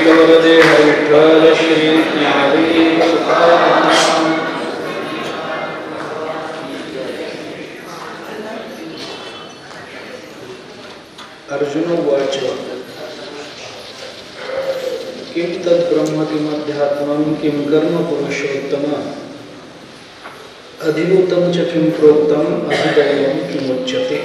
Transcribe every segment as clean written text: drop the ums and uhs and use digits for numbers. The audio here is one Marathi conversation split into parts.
वरदे हरिविठ्ठल श्री ज्ञानदेव तुकाराम. अर्जुन उवाच किं तद्ब्रह्म किमध्यात्मं किं कर्म पुरुषोत्तम अधिभूतं च किं प्रोक्तम् अधिदैवं किमुच्यते.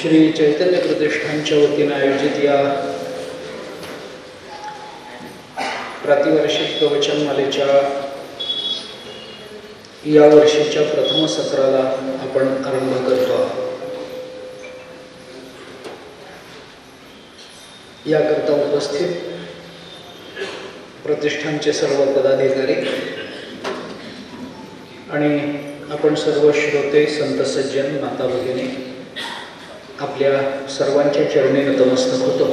श्री चैतन्य प्रतिष्ठानच्या वतीने आयोजित या प्रातिवार्षिक प्रवचनमालेच्या या वर्षीच्या प्रथम सत्राला आपण आरंभ करतो आहोत. याकरता उपस्थित प्रतिष्ठानचे सर्व पदाधिकारी आणि आपण सर्व श्रोते, संत सज्जन, माता भगिनी आपल्या सर्वांच्या चरणी नतमस्तक होतो.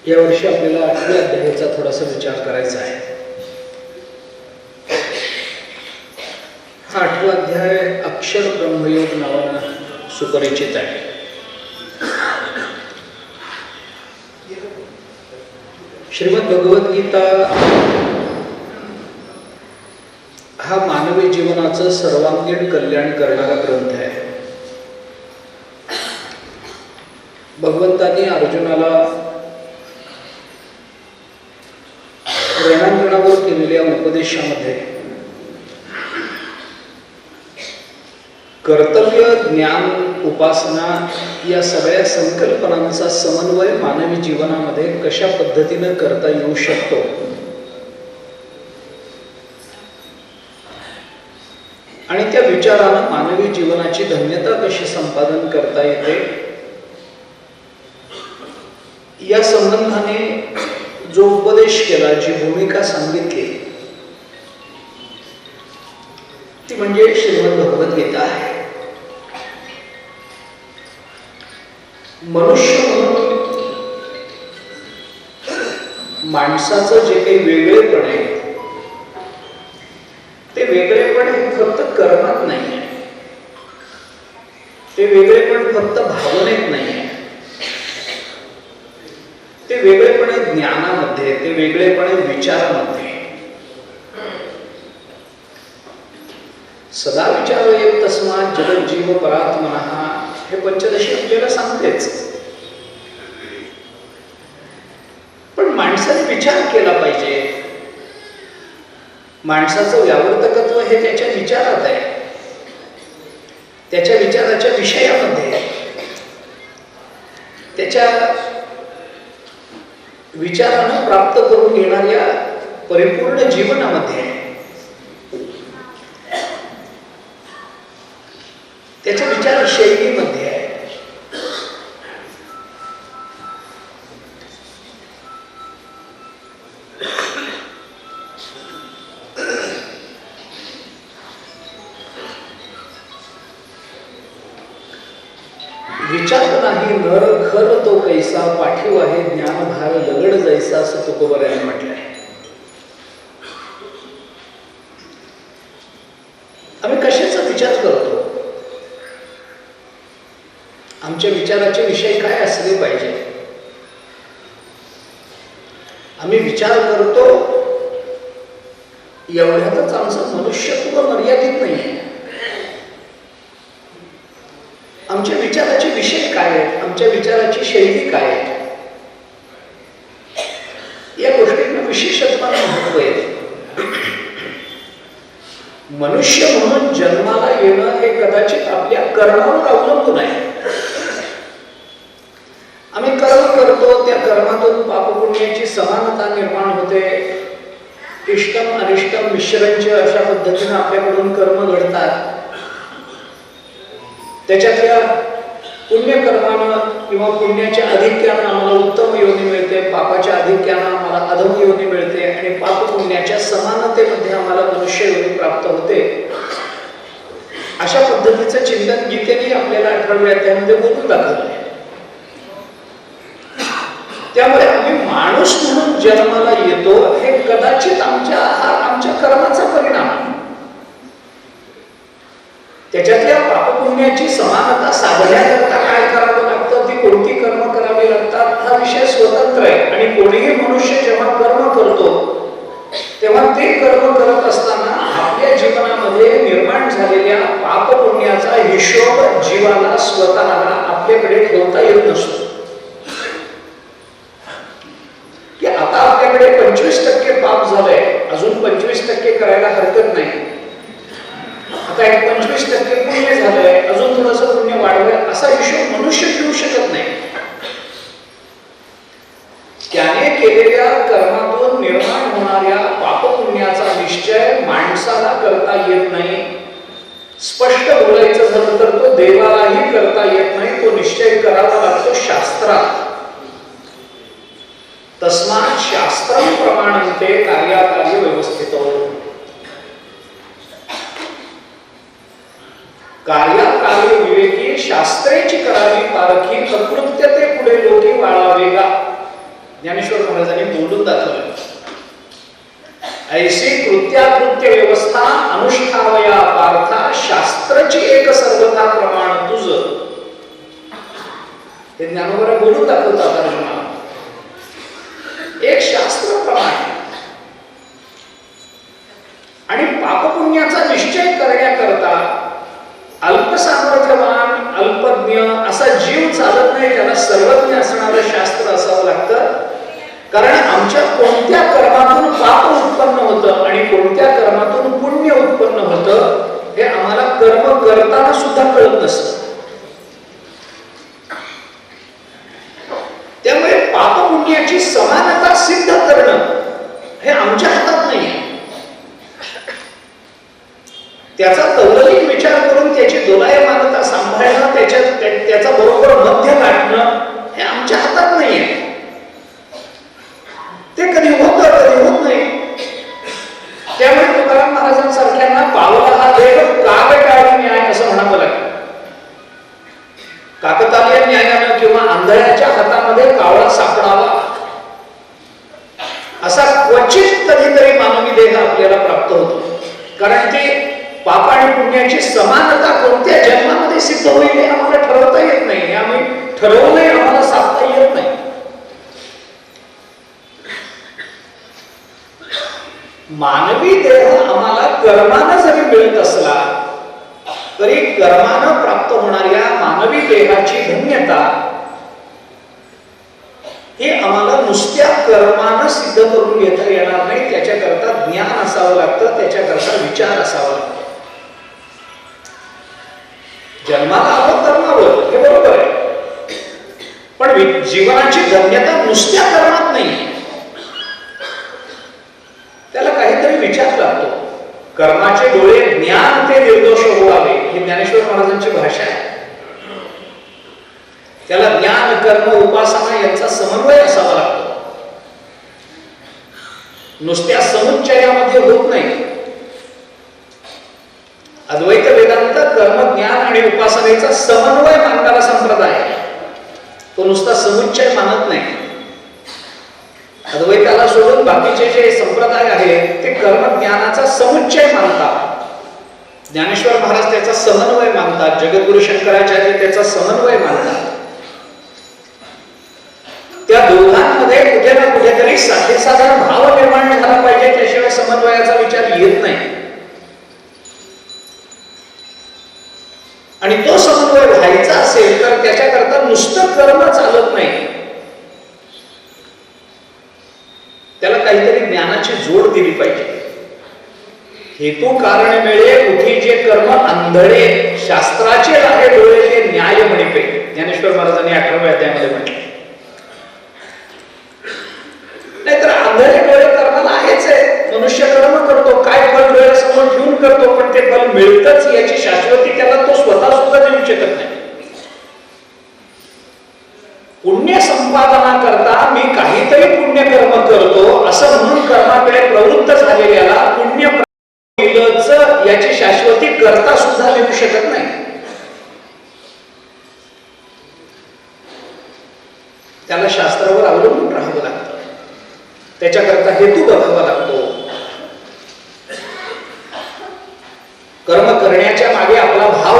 यावर्षी आपल्याला 8व्या अध्यायाचा थोडासा विचार करायचा आहे. हा 8वा अध्याय अक्षर ब्रह्मयोग नावानं सुपरिचित आहे. श्रीमद भगवद्गीता हा मानवी जीवनाचं सर्वांगीण कल्याण करणारा ग्रंथ आहे. भगवंतांनी अर्जुनाला रणांगणावर केलेल्या उपदेशामध्ये कर्तव्य, ज्ञान, उपासना या सगळ्या संकल्पनांचा समन्वय मानवी जीवनामध्ये कशा पद्धतीने करता येऊ शकतो आणि त्या विचारानं मानवी जीवनाची धन्यता कशी संपादन करता येते या संबंधाने जो उपदेश केला, जी भूमिका सांगितली ती म्हणजे श्रीमद भगवद्गीता आहे. मनुष्य म्हणून माणसाचं जे काही वेगळेपण आहे ते वेगळेपण हे फक्त कर्मात नाही आहे, ते वेगळेपण फक्त भावनेत नाही आहे, ते वेगळेपण आहे ज्ञानामध्ये, ते वेगळेपण आहे विचारामध्ये. सदा विचारो एक तस्मात् जगज्जीव परात्मनः हे पंचदशी आपल्याला सांगतेच. पण माणसाने विचार केला पाहिजे. माणसाचं व्यावर्तकत्व हे त्याच्या विचारात आहे, त्याच्या विचाराच्या विषयामध्ये, त्याच्या विचारानं प्राप्त करून घेणाऱ्या परिपूर्ण जीवनामध्ये, त्याच्या विचारशैलीमध्ये आहे. विचार नाही नर खर तो कैसा, पाठीव आहे ज्ञानभार लगड जैसा, असं तुकोबराने म्हटलंय. आम्ही कशाचा विचार करतो? आमच्या विचाराचे विषय काय असले पाहिजे? आम्ही विचार करतो एवढ्यातच आमचं मनुष्यत्व मर्यादित नाहीये. आमच्या विचाराचे विषय काय आहेत? आमच्या विचाराची शैली काय आहे? या गोष्टींना विशेषत्वाने महत्व आहे. मनुष्य म्हणून जन्माला येणं हे कदाचित आपल्या कर्मावर अवलंबून आहे. आम्ही कर्म करतो, त्या कर्मातून पापपुण्याची समानता निर्माण होते. इष्टम अनिष्टम मिश्रंच अशा पद्धतीने आपल्याकडून कर्म घडतात. त्याच्यातल्या पुण्यकर्मानं किंवा पुण्याच्या आधिक्यानं आम्हाला उत्तम योनी मिळते, पापाच्या आधिक्यानं आम्हाला अधम योनी मिळते आणि पाप पुण्याच्या समानतेमध्ये आम्हाला मनुष्य योनी प्राप्त होते. अशा पद्धतीचं चिंतन गीतेने आपल्याला 18व्या अध्यायामध्ये बोलून दाखवलंय. त्यामुळे आम्ही माणूस म्हणून जन्माला येतो हे कदाचित आमच्या कर्माचा परिणाम. त्याच्यातल्या पापपुण्याची समानता साधण्याकरता काय करावं लागतं, ती कोणती कर्म करावी लागतात, हा विषय स्वतंत्र आहे. आणि कोणीही मनुष्य जेव्हा कर्म करतो तेव्हा ते कर्म करत असताना आपल्या जीवनामध्ये निर्माण झालेल्या पापपुण्याचा हिशोब जीवाला स्वतःला आपल्याकडे ठेवता येत नसतो. की आता आपल्याकडे 25% पाप झालंय, अजून 25% करायला हरकत नाही, आता एक 25% पुण्य झालंय, अजून थोडंसं पुण्य वाढवंय, असा हिशोब मनुष्य ठेवू शकत नाही. त्याने केलेल्या कर्मातून निर्माण होणाऱ्या पापपुण्याचा निश्चय माणसाला करता येत नाही. स्पष्ट बोलायचं झालं तर तो देवालाही करता येत नाही, तो निश्चय करावा लागतो शास्त्रात. तस्मात् शास्त्रं प्रमाणन्ते कार्याकार्य व्यवस्थितो. कार्याकार्य विवेकी शास्त्रेची करावी पारखी, प्रकृत्य ते पुढे लोकी वाळावे गा. ज्ञानेश्वर महाराजांनी बोलून दाखवलं. ऐसी कृत्याकृत्य व्यवस्था अनुष्ठावया पार्था, शास्त्रची एक सर्वथा प्रमाण तुझ. हे ज्ञानोबा बोलून दाखवतात अर्जुनाला. एक शास्त्र प्रमाण आणि पापपुण्याचा निश्चय करण्याकरता अल्पसामर्थ्यवान अल्पज्ञ असा जीव चालत नाही, त्याला सर्वज्ञ असणारं शास्त्र असावं लागतं. कारण आमच्या कोणत्या कर्मातून पाप उत्पन्न होतं आणि कोणत्या कर्मातून पुण्य उत्पन्न होतं हे आम्हाला कर्म करताना सुद्धा कळत नसतं. त्यामुळे पापपुण्याची समानता सिद्ध करणं हे आमच्या हातात नाहीये. त्याचा तौलनिक विचार करून त्याची दोलायमानता सांभाळणं, त्याचा बरोबर मध्य गाठणं हे आमच्या हातात नाहीये. ते कधी होतं कधी होत नाही. त्यामुळे तुकाराम महाराजांसारख्यांना पावला हा देव कालकाळी न्याय असं म्हणावं लागतं. काकतालीय न्यायानं किंवा आंधळ्याच्या हातामध्ये कावळा सापडावा असा क्वचित कधीतरी मानवी देह आपल्याला प्राप्त होतो. कारण ते पाप आणि पुण्याची समानता कोणत्या जन्मामध्ये सिद्ध होईल हे आम्हाला ठरवता येत नाही. आम्ही ठरवलंय, आम्हाला साधता येत नाही. मानवी देह आम्हाला कर्मानं जरी मिळत असला तरी कर्मानं प्राप्त होणाऱ्या मानवी देहाची धन्यता हे आम्हाला नुसत्या कर्मानं सिद्ध करून घेता येणार नाही. त्याच्याकरता ज्ञान असावं लागतं, त्याच्याकरता विचार असावा लागतो. जन्माला आलो कर्मावर हे बरोबर आहे, पण जीवनाची धन्यता नुसत्या कर्मात नाही, त्याला काहीतरी विचार लागतो. कर्माचे डोळे ज्ञान ते निर्दोष व्हावे ही ज्ञानेश्वर महाराजांची भाषा आहे. त्याला ज्ञान कर्म उपासना यांचा समन्वय असावा लागतो. नुसत्या समुच्चयामध्ये होत नाही. अद्वैत वेदांत कर्म ज्ञान आणि उपासनेचा समन्वय मानणारा संप्रदाय आहे. तो नुसता समुच्चय मानत नाही. अद्वैताला सोडून बाकीचे जे संप्रदाय आहेत ते कर्म ज्ञानाचा समुच्चय मानतात. ज्ञानेश्वर महाराज त्याचा समन्वय मानतात, जगद्गुरु शंकराचार्य त्याचा समन्वय मानतात. त्या दोघांमध्ये कुठे ना कुठेतरी साधेसाधारण भाव निर्माण झाला पाहिजे, त्याशिवाय समन्वयाचा विचार येत नाही. आणि तो समन्वय व्हायचा असेल तर त्याच्याकरता नुसतं कर्म चालत नाही, त्याला काहीतरी ज्ञानाची जोड दिली पाहिजे. हेतू कारण मिळे उठी जे कर्म आंधळे, शास्त्राचे आहे डोळे ते न्याय म्हणिपे. ज्ञानेश्वर महाराजांनी 18व्या अध्यायामध्ये म्हटले. नाहीतर आंधळे डोळे कर्माला आहेच आहे. मनुष्य कर्म करतो, काय फळ डोळ्यासमोर ठेवून करतो, पण ते फळ मिळतच याची शाश्वती त्याला तो स्वतः सुद्धा देऊ शकत नाही. पुण्य संपादना करता मी काहीतरी पुण्य कर्म करतो असं म्हणून कर्माकडे प्रवृत्त झालेल्याला पुण्य याची शाश्वती करता सुद्धा देऊ शकत नाही. त्याला शास्त्रावर अवलंबून राहावं लागतं. त्याच्याकरता हेतू बघावा लागतो. कर्म करण्याच्या मागे आपला भाव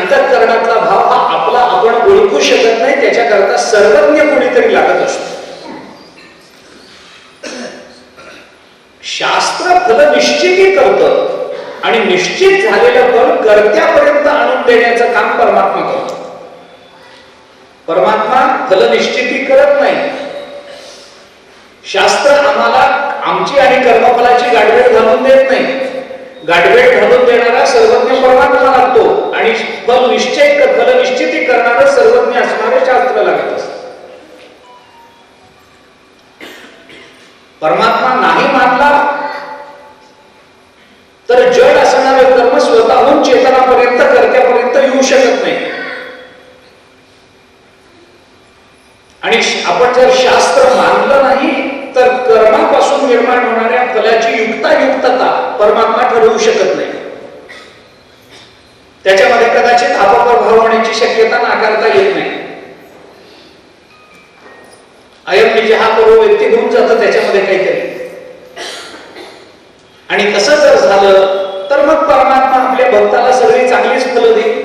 अंतःकरणातला भाव हा आपला आपण ओळखू शकत नाही, त्याच्याकरता सर्वज्ञ कोणीतरी लागत असतो. शास्त्र फल निश्चिती करतं आणि निश्चित झालेलं फल कर्त्यापर्यंत आणून देण्याचं काम परमात्मा करतो. परमात्मा फल निश्चिती करत नाही. शास्त्र आम्हाला आमची आणि कर्मफलाची गाठभेट घालून देत नाही. गाठभेट घालून देणारा सर्वज्ञ परमात्मा लागतो आणि फल निश्चिती करणारं सर्वज्ञ असणारे शास्त्र लागत असतं. परमात्मा नाही मानला तर जड असणारे कर्म स्वतःहून चेतनापर्यंत कर्त्यापर्यंत येऊ शकत नाही. आणि आपण जर शास्त्र मानलं नाही तर कर्मापासून निर्माण होणाऱ्या फलाची युक्तायुक्तता परमात्मा ठरवू शकत नाही. त्याच्यामध्ये कदाचित आपोआप भाव होण्याची शक्यता नाकारता येत नाही. अयम निजहा करो व्यक्ती घेऊन जातं त्याच्यामध्ये काहीतरी. आणि तसं जर झालं तर मग परमात्मा आपल्या भक्ताला सगळी चांगलीच फलं देईल.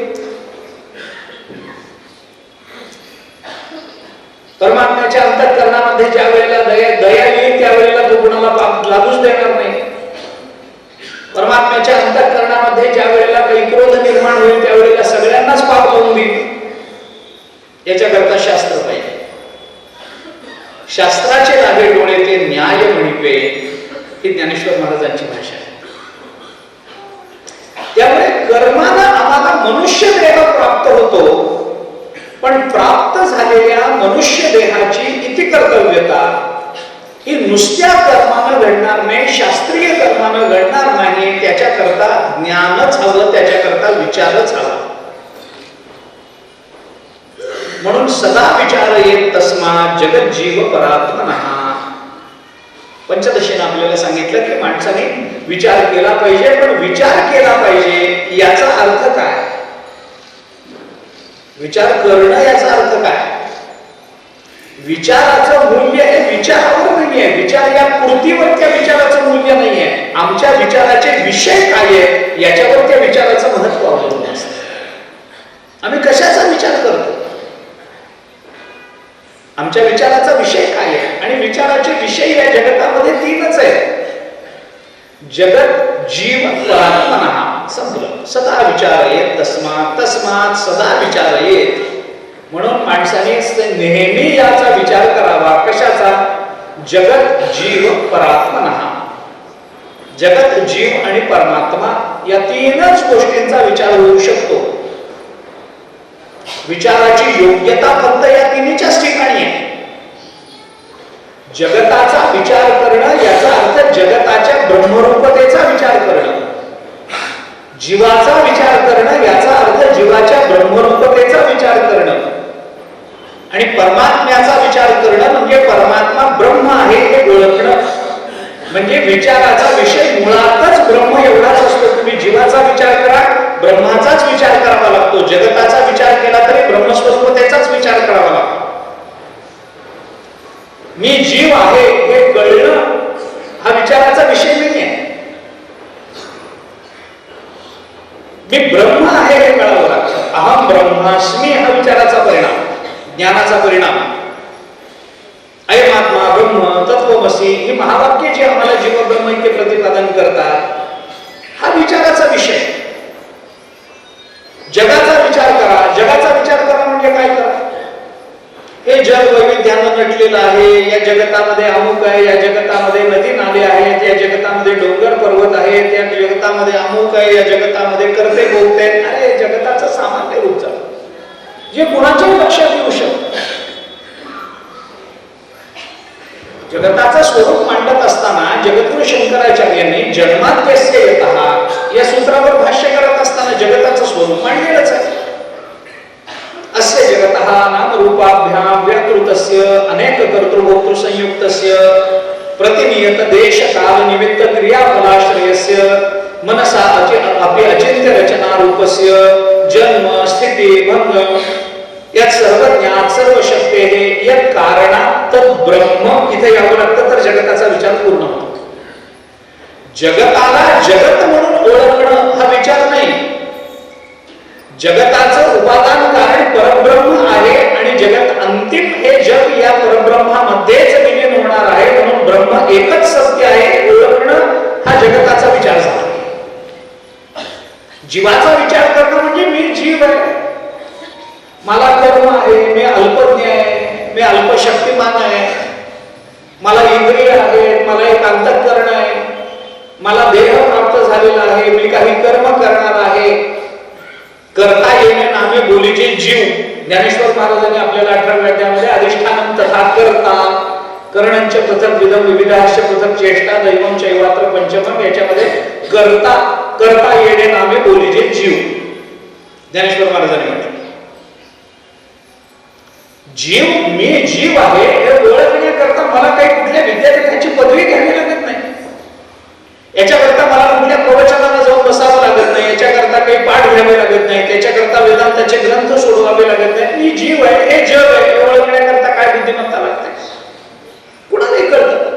परमात्म्याच्या अंतःकरणामध्ये ज्या वेळेला दया येईल त्यावेळेला तो कुणाला पाप लागूच देणार नाही. परमात्म्याच्या अंतःकरणामध्ये ज्या वेळेला काही क्रोध निर्माण होईल त्यावेळेला सगळ्यांनाच पाप लावून देईल. याच्याकरता शास्त्र पाहिजे. शास्त्राचे लागे डोळे ते न्याय म्हणिपे, ही ज्ञानेश्वर महाराजांची भाषा आहे. त्यामुळे कर्मानं आम्हाला मनुष्य देह प्राप्त होतो, पण प्राप्त झालेल्या मनुष्य देहाची इति कर्तव्यता ही नुसत्या कर्मानं घडणार नाही, शास्त्रीय कर्मानं घडणार नाही. त्याच्याकरता ज्ञानच हवं, त्याच्याकरता विचारच हवा. म्हणून सदा विचार येत तस्मात् जगत जीव परात्मनः. पंचदशीने आपल्याला सांगितलं की माणसाने विचार केला पाहिजे, पण विचार केला पाहिजे याचा अर्थ काय? विचार करणं याचा अर्थ काय? विचाराचं मूल्य हे विचारावर नाहीये. विचार या पूर्तीवर त्या विचाराचं मूल्य नाहीये. आमच्या विचाराचे विषय काय आहे याच्यावर त्या विचाराचं महत्व अवलंबून असतं. आम्ही कशाचा विचार करतो? आमच्या विचाराचा विषय काय आहे? आणि विचाराचे विषय या जगतामध्ये तीनच आहेत. जगत जीव परात्मनः. संपलं. सदा विचार येत तस्मात् सदा विचार येत. म्हणून माणसाने नेहमी याचा विचार करावा. कशाचा? जगत जीव परात्मनः. जगत जीव आणि परमात्मा या तीनच गोष्टींचा विचार होऊ शकतो. विचाराची योग्यता फक्त या तिन्हीच्याच ठिकाणी आहे. जगताचा विचार करणं याचा अर्थ जगताच्या ब्रह्मरूपतेचा विचार करणं. जीवाचा विचार करणं याचा अर्थ जीवाच्या ब्रह्मरूपतेचा विचार करणं. आणि परमात्म्याचा विचार करणं म्हणजे परमात्मा ब्रह्म आहे हे ओळखणं. म्हणजे विचाराचा विषय मुळातच ब्रह्म एवढाच असतो. तुम्ही जीवाचा विचार करा, ब्रह्माचाच विचार करावा लागतो. जगताचा विचार केला तरी ब्रह्मस्वरूपतेचाच विचार करावा लागतो. मी जीव आहे हे कळणं हा विचाराचा विषय नाही आहे. मी ब्रह्म आहे हे कळावं लागतं. अहम ब्रह्मास्मी हा विचाराचा परिणाम, ज्ञानाचा परिणाम. अयमात्मा ब्रह्म तत्वमसी ही महावाक्य जी आम्हाला जीव ब्रह्मैक्य प्रतिपादन करतात, हा विचाराचा विषय. जगाचा विचार करा. जगाचा विचार करा म्हणजे काय करा? हे जग वैविध्यानं नटलेलं आहे. या जगतामध्ये अमुक आहे, या जगतामध्ये नदी नाले आहेत, या जगतामध्ये डोंगर पर्वत आहेत, या जगतामध्ये अमुक आहे, या जगतामध्ये करते बोलते. अरे जगताचं सामान्य रूप झालं जे कुणाच्याही लक्षात येऊ शकतं. जगताचं स्वरूप मांडत असताना जगद्गुरु शंकराचार्यांनी जन्माद्यस्य यतः या सूत्रावर भाष्य करत असताना जगताचं स्वरूप मांडलेलंच आहे. अस्य जगतः नाम रूपाभ्याम व्याकृतस्य अनेक कर्तृभोक्तृ संयुक्तस्य प्रतिनियत देश काल निमित्त क्रियाफलाश्रयस्य मनसा अपि अचिंत्य रचना रूपस्य जन्म स्थिती भंग यात सर्वज्ञात सर्व शक्य हे यत् कारणात ब्रह्म इथे यावं लागतं तर जगताचा विचार पूर्ण होतो. जगताला जगत म्हणून ओळखणं हा विचार नाही. जगताचा जीवाचा विचार करणं म्हणजे मी जीव आहे, मला कर्म आहे, मी अल्पज्ञ आहे, मी अल्पशक्तिमान आहे, मला इंद्रिय आहेत, मला एक अंतःकरण आहे, मला देह प्राप्त झालेला आहे, मी काही कर्म करणार आहे. करता येणे नामे बोलीचे जीव. ज्ञानेश्वर महाराजांनी आपल्याला 18व्या अध्यायामध्ये अधिष्ठानं तथा करता करणंच पृथक विधम विविधाश्च पृथक चेष्टा दैवम चैवात्र पंचमम याच्यामध्ये करता येणे नामे बोलीचे जीव ज्ञानेश्वर महाराजांनी म्हटलं. जीव मी जीव आहे हे ओळखण्याकरता मला काही कुठल्या विद्यापीठाची पदवी घ्यावी लागत नाही, याच्याकरता मला कुठल्या प्रवचनाला जाऊन बसावं लागत नाही, याच्याकरता काही पाठ घ्यावे लागत नाही, त्याच्याकरता वेदांताचे ग्रंथ सोडवावे लागत नाही. मी जीव आहे, हे जग आहे हे ओळखण्याकरता काय बुद्धिमत्ता लागते? कुणालाही कळतं.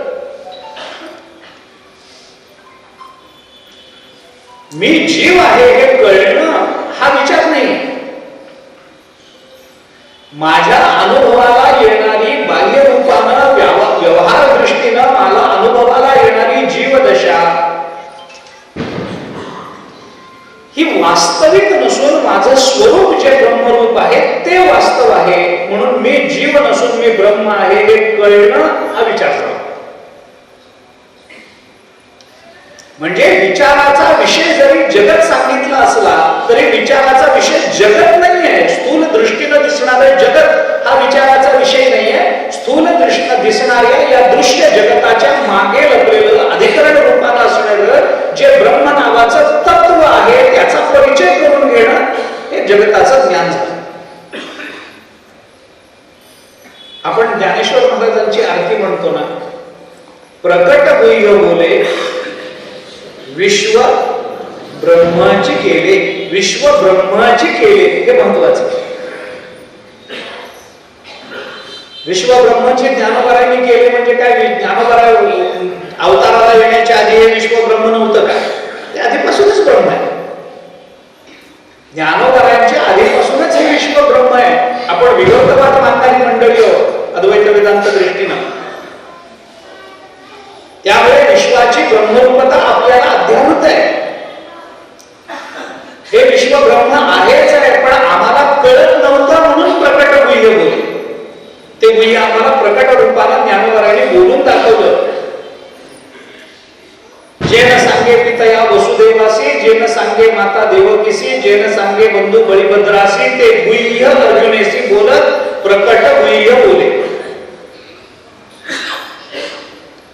मी जीव आहे हे कळणं हा विचार नाही. माझ्या अनुभवाला येणारी बाह्य रूपानं व्यवहार दृष्टीनं मला अनुभवाला येणारी जीवदशा ही वास्तविक नसून माझं स्वरूप जे ब्रह्मरूप आहे ते वास्तव आहे. म्हणून मी जीव नसून मी ब्रह्म आहे हे कळणं हा विचार झाला. म्हणजे विचाराचा विषय जरी जगत सांगितला असला तरी विचाराचा विषय जगत नाही आहे. स्थूल दृष्टीनं दिसणारे जगत हा विचाराचा विषय नाही आहे. स्थूल दृष्टीनं दिसणाऱ्या या दृश्य जगताच्या मागे लपलेलं अधिकरण रूपानं असणारं जे ब्रह्म नावाचं तत्व आहे त्याचा परिचय करून घेणं हे जगताचं ज्ञान झालं. आपण ज्ञानेश्वर महाराजांची आरती म्हणतो ना, प्रकट गुह्य बोले विश्व ब्रह्माची केले, विश्व ब्रह्माची केले हे महत्वाचं. विश्व ब्रह्माची ज्ञानोबारांनी केले म्हणजे काय? ज्ञानोबारा अवताराला येण्याच्या आधी हे विश्व ब्रह्म नव्हतं का? ते आधीपासूनच ब्रह्म आहे. ज्ञानोबारांच्या आधीपासूनच हे विश्व ब्रह्म आहे. आपण विरोधवाद मानणारी मंडळी आहोत अद्वैत वेदांत दृष्टीनं. त्यामुळे विश्वाची ब्रह्मरूपता आपल्याला अध्याहूत आहे. हे विश्व ब्रह्म आहेच आहे, पण आम्हाला कळत नव्हतं म्हणून प्रकट गुह्य बोले. ते गुह्य आम्हाला प्रकट रूपाला ज्ञानोबारांनी बोलून दाखवलं. जेन सांगे पितया वसुदेवासी, जेन सांगे माता देवकीसी, जेन सांगे बंधू बळीभद्रासी, ते गुह्य अर्जुनेसी बोलत प्रकट गुह्य बोले.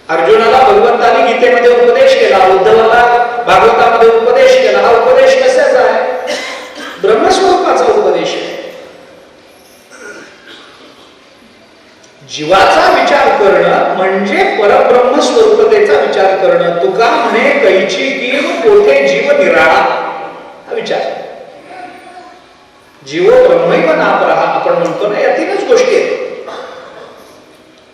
अर्जुनाला भगवंताने गीतेमध्ये उपदेश केला, उद्धवाला भागवतामध्ये उपदेश केला. हा उपदेश कशाचा आहे? ब्रह्मस्वरूपाचा उपदेश आहे. जीवाचा विचार करणं म्हणजे परब्रह्म स्वरूपतेचा विचार करणं. तुका म्हणे कैची कीव कोठे जीव निराळा हा विचार. जीव ब्रह्मैव नापरः आपण म्हणतो ना, या तीनच गोष्टी आहेत.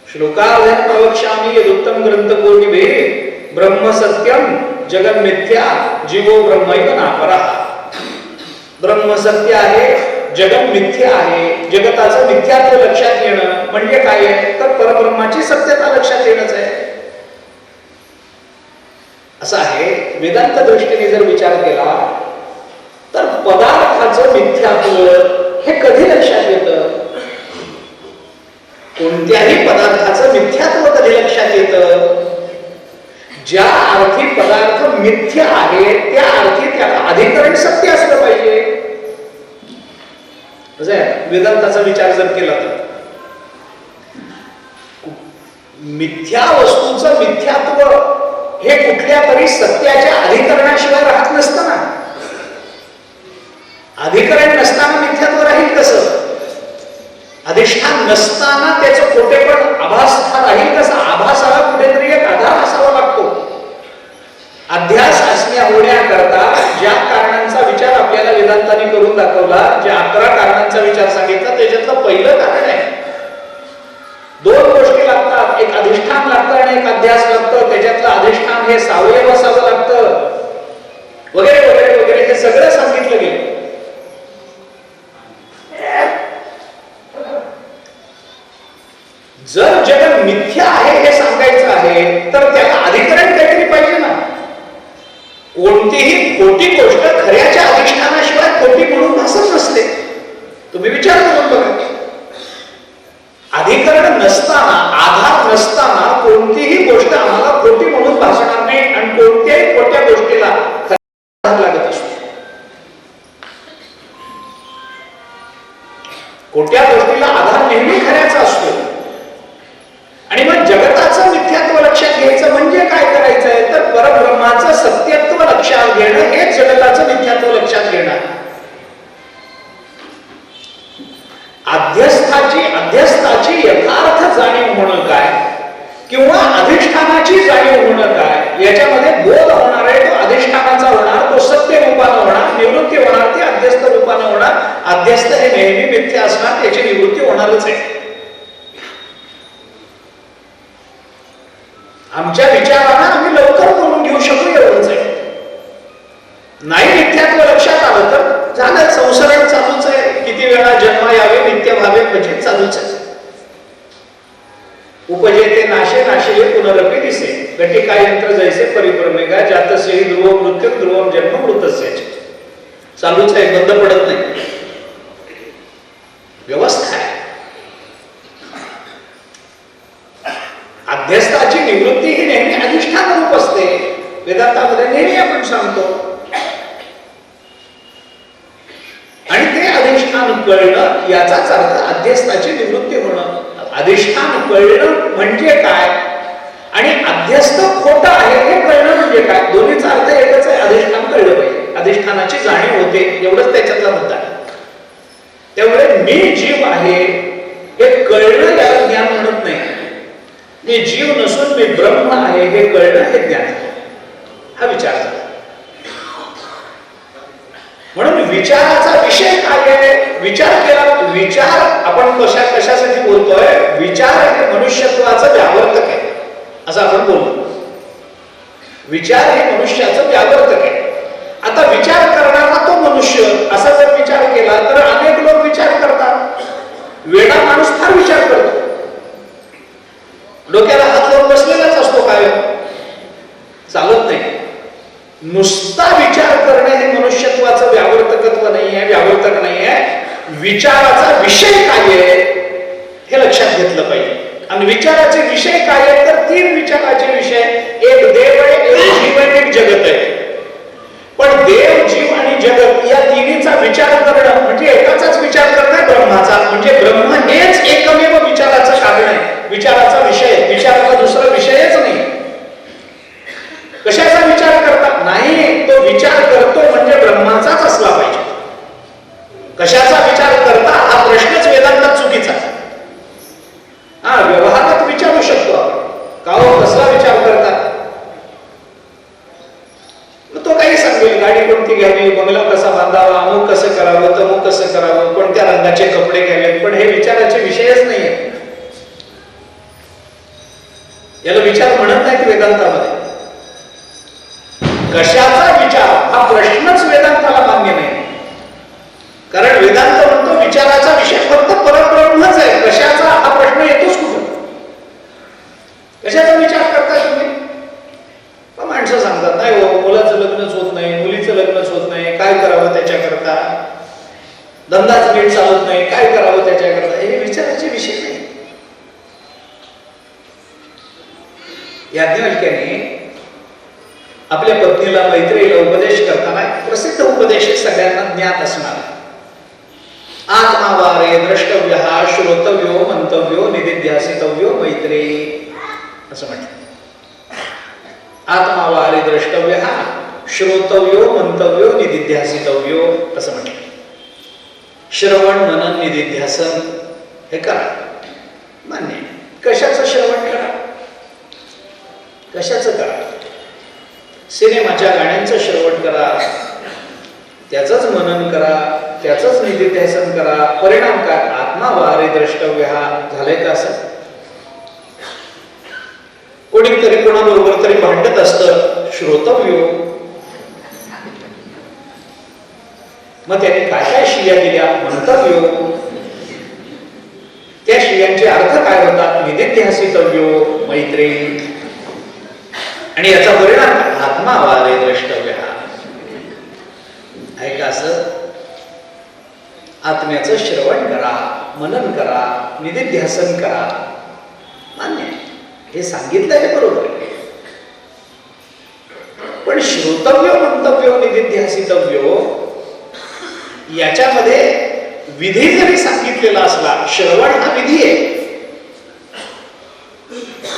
श्लोकार्धं प्रवक्ष्यामि यदुक्तं ग्रंथकोटिभिः ब्रह्म सत्यम जगन मिथ्या जीवो ब्रह्मैव नापरः. ब्रह्म सत्य आहे, जगन मिथ्या आहे. जगताचं मिथ्यात्व लक्षात येणं म्हणजे काय आहे? तर परब्रह्माची सत्यता लक्षात येणंच आहे. असं आहे. वेदांत दृष्टीने जर विचार केला तर पदार्थाचं मिथ्यात्व हे कधी लक्षात येतं? कोणत्याही पदार्थाचं मिथ्यात्व कधी लक्षात येतं? ज्या अर्थी पदार्थ मिथ्य आहे त्या अर्थी त्याला अधिकरण सत्य असलं पाहिजे. वेदांताचा विचार जर केला तर मिथ्या वस्तूचं मिथ्यात्व हे कुठल्या तरी सत्याच्या अधिकरणाशिवाय राहत नसतं ना. अधिकरण नसताना मिथ्यात्व राहील कसं? अधिष्ठान नसताना त्याचं खोटेपण आभास राहील कसं? आभासाला कुठेतरी एक आधार असावा लागतो. अध्यास असण्या होण्याकरता ज्या कारणांचा विचार आपल्याला वेदांतांनी करून दाखवला, ज्या 11 कारणांचा विचार सांगितला त्याच्यातलं पहिलं कारण आहे. 2 गोष्टी लागतात, एक अधिष्ठान लागतं आणि एक अध्यास लागतं. त्याच्यातलं अधिष्ठान हे सावयव असावं लागतं वगैरे वगैरे वगैरे हे सगळं सांगितलं गेलं. जर जग मिथ्या आहे हे सांगायचं आहे तर त्याला अधिकरण काहीतरी पाहिजे ना. कोणतीही खोटी गोष्ट खऱ्याच्या अधिष्ठानाशिवाय खोटी म्हणून भासत नसते. तुम्ही विचार करून बघा. अधिकरण नसताना, आधार नसताना कोणतीही गोष्ट आम्हाला खोटी म्हणून भासणार नाही आणि कोणत्याही खोट्या गोष्टीला खरा आधार लागत असतो. खोट्या गोष्टीला आधार नेहमी खऱ्याचा असतो. आणि मग जगताचं मिथ्यात्व लक्षात घ्यायचं म्हणजे काय करायचंय तर परब्रह्माचं सत्यत्व लक्षात घेणं हेच जगताचं मिथ्यात्व लक्षात घेणं. अध्यस्थाची यथार्थ जाणीव होणं काय किंवा अधिष्ठानाची जाणीव होणं काय याच्यामध्ये बोध होणार आहे. तो अधिष्ठानाचा होणार, तो सत्य रूपानं होणार, निवृत्ती होणार ती अध्यस्थ रूपानं होणार. अध्यस्थ हे नेहमी मिथ्या असणार, त्याची निवृत्ती होणारच आहे. आमच्या विचारांना आम्ही लवकर बोलून घेऊ शकू एवढंच आहे. नाही मिथ्यात्व लक्षात आलं तर झालं, संसरण चालूच आहे. किती वेळा जन्म यावे नित्य व्हावे म्हणजे चालूच आहे. उपजेते नाशे नाशे पुनरपी दिसे घटिका यंत्र जैसे परिभ्रमेगा जातसे ध्रुव मृत्यू ध्रुवम जन्म मृतस्य चालूच आहे, बंद पडत नाही. व्यवस्था आहे. अध्यस्थाची निवृत्ती ही नेहमी अधिष्ठान रूप असते. वेदांतामध्ये नेहमी आपण सांगतो. आणि ते अधिष्ठान कळणं याचाच अर्थ अध्यस्थाची निवृत्ती होणं. अधिष्ठान कळणं म्हणजे काय आणि अध्यस्थ खोटा आहे हे कळणं म्हणजे काय, दोन्हीचा अर्थ एकच आहे. अधिष्ठान कळलं पाहिजे, अधिष्ठानाची जाणीव होते, एवढंच त्याच्यातला मुद्दा आहे. त्यामुळे मी जीव आहे हे कळणं याला ज्ञान म्हणत नाही. मी जीव नसून मी ब्रह्म आहे हे कळणं हे ज्ञान. हा विचार झाला. म्हणून विचाराचा विषय काय आहे, विचार केला. विचार आपण कशासाठी बोलतोय, विचार हे मनुष्यत्वाचं व्यावर्तक आहे असं आपण बोलतो. विचार हे मनुष्याचं व्यावर्तक आहे. आता विचार करणारा तो मनुष्य असा जर विचार केला तर अनेक लोक विचार करतात. वेडा माणूस फार विचार करतो, डोक्याला हात लावून बसलेलाच असतो, काय चालत नाही. नुसता विचार करणे हे मनुष्यत्वाचं व्यावर्तकत्व नाहीये, व्यावर्तक नाहीये. विचाराचा विषय काय आहे हे लक्षात घेतलं पाहिजे. आणि विचाराचे विषय काय आहेत तर तीन विचाराचे विषय, एक देव आहे, एक जीव आहे, एक जगत आहे. पण देव, जीव आणि जगत या तिन्हीचा विचार करणं म्हणजे एकाचाच विचार करणं ब्रह्माचा. म्हणजे ब्रह्म हेच एकमेव विचाराचं कारण आहे, विचाराचा विषय. विचाराचा दुसरा विषयच नाही. कशाचा विचार करता नाही, तो विचार करतो म्हणजे ब्रह्माचाच असला पाहिजे. कशाचा विचार करता हा प्रश्नच वेदांतात चुकीचा. हा व्यवहारात विचारू शकतो आपण, का हो कसला विचार करता, तो काही सांगेल. गाडी कोणती घ्यावी, बंगला कसा बांधावा, अमुक कसं करावं, तमुक कसं करावं, कोणत्या रंगाचे कपडे घ्यावेत. पण हे विचाराचे विषयच नाहीये. याला विचार म्हणत नाहीत वेदांतामध्ये. कशाचा विचार हा प्रश्नच वेदांताला मान्य नाही. कारण वेदांत म्हणतो विचाराचा विषय फक्त परब्रह्मच आहे. कशाचा हा प्रश्न येतोच कुठं. कशाचा विचार करता तुम्ही. माणसं सांगतात नाही हो, मुलाचं लग्नच होत नाही, मुलीचं लग्नच होत नाही, काय करावं त्याच्याकरता, धंदाच नीट चालत नाही, काय करावं त्याच्याकरता. हे विचाराचे विषय नाही. याज्ञवल्क्याने आपल्या पत्नीला, मैत्रीला उपदेश करताना प्रसिद्ध उपदेश सगळ्यांना ज्ञात असणार. आत्मावारे द्रष्टव्य श्रोतव्यो मंतव्यो निदिध्यासितव्यो मैत्री असं म्हटलं. आत्मावारे द्रष्टव्य श्रोतव्यो मंतव्यो निदिध्यासितव्यो असं म्हटलं. श्रवण मनन निदिध्यासन हे करा, मान्य. कशाचं श्रवण करा, कशाचं करा. सिनेमाच्या गाण्यांचं श्रवण करा, त्याचंच मनन करा, त्याचंच निदिध्यासन करा. परिणाम काय, आत्मावारे द्रष्टव्य झालंय का असं. कोणीतरी कोणाबरोबर तरी भांडत असतं, श्रोतव्यो. मग त्याने काय काय शिव्या दिल्या, मंतव्यो. त्या शिव्यांचे अर्थ काय होतात, निदिध्यासितव्यो मैत्री. आणि याचा परिणाम आत्मावारे द्रष्टव्य. ऐका असं आत्म्याचं श्रवण करा, मनन करा, निधिध्यासन करा. मान्य आहे, हे सांगितलं आहे बरोबर आहे. पण श्रोतव्य, मंतव्य, निधिध्यासितव्य याच्यामध्ये विधी जरी सांगितलेला असला, श्रवण हा विधी आहे.